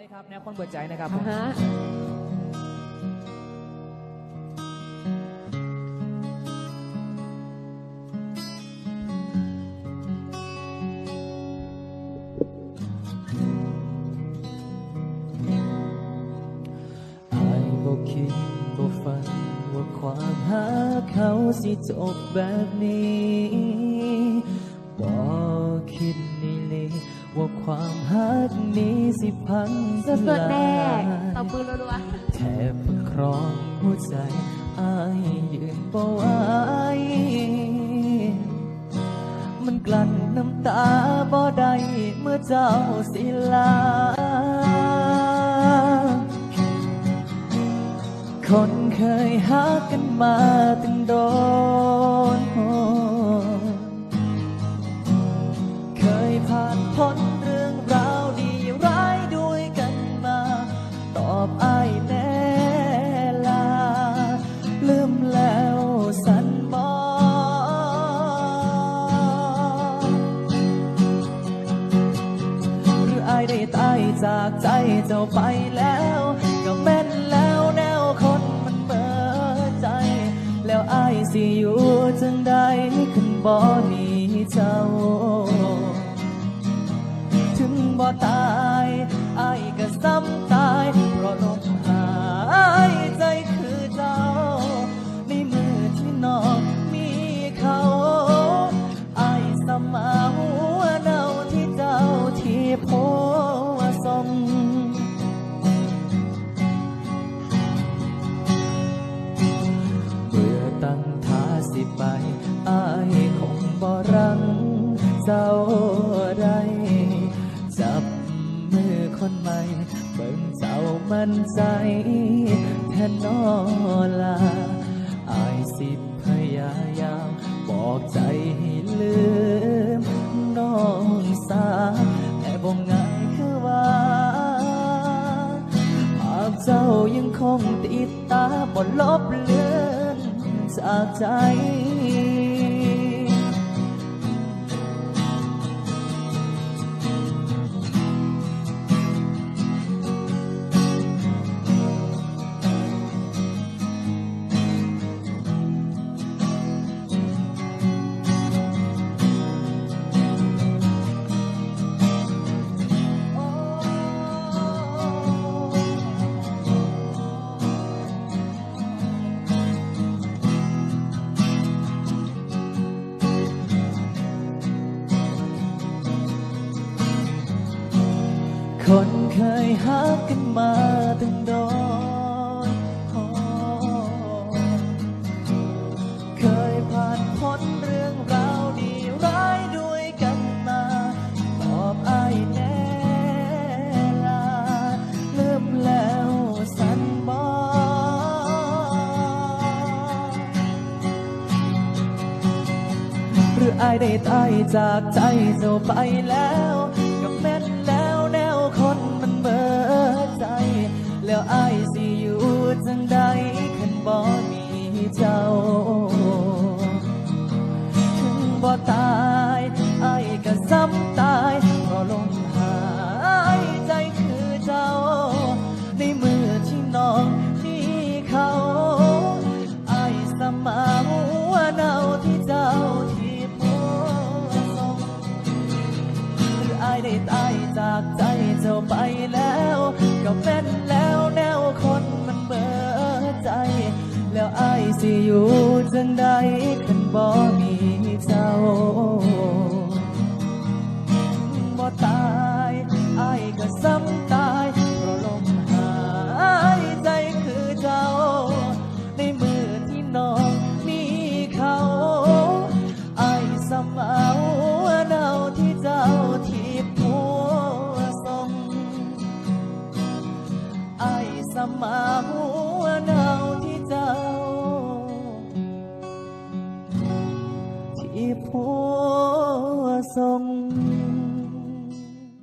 เลยครับแนวคนเปิดใจนะครับบ่คิดบ่ฝันว่าความหาเขาสิจบแบบนี้บ่คิดนี่เลยว่าความหักนี้สิพังสลายตบมือรัวๆแทบประครองหัวใจอายยืนบ่ไหวมันกลั้นน้ำตาบ่ได้เมื่อเจ้าสิลาคนเคยหากันมาตั้งโดนเคยผ่านพ้นเรื่องราวดีร้ายด้วยกันมาตอบอ้ายแน่ลาลืมแล้วสันบ่หรืออ้ายได้ตายจากใจเจ้าไปแล้วก็แม่นแล้วแนวคนมันเบิดใจแล้วอ้ายสิอยู่จังใดขึ้นบ่มีเจ้าถึงบ่ตายอ้ายก็ซ้ำตายเพราะลมหายใจคือเจ้าในมือที่นอกมีเขาอ้ายซ้ำมาหัวเน่าที่เจ้าที่โพสมตั้งท่าสิไปอ้ายคงบ่รังเจ้าได้จับมือคนใหม่เบิ่งเจ้ามั่นใจแทนนอลาอ้ายสิพยายามบอกใจให้ลืมน้องสาแต่บ่ง่ายคือว่าภาพเจ้ายังคงติดตาบ่ลบเลือนจากใจคนเคยหากันมาตั้งโดนเคยผ่านพ้นเรื่องราวดีร้ายด้วยกันมาตอบอ้ายแน่ลาลืมแล้วสันบ่หรืออ้ายได้ตายจากใจเจ้าไปแล้วกับแม่นแล้วแนวคนมันเบิดใจแล้วอ้ายสิอยู่จังใดคันบ่มีเจ้าถึงบ่ตายอ้ายก็ซ้ำตายเพราะลมหายใจคือเจ้าในมือที่น้องมีเขาอ้ายสมาหัวเน่าที่เจ้าที่พัวส่งหรืออ้ายได้ตายจากใจเจ้าไปแล้วก็เป็นแล้วแนวคนมันเบิดใจแล้วอ้ายสิอยู่จังใดคันบ่มีเจ้าบ่ตายอ้ายก็ซ้ำตายเพราะลมหายใจคือเจ้าในมือที่น้องมีเขาอ้ายซ้ำเอาเน่าที่เจ้าที่พัวส่งอ้ายซ้ำมาหั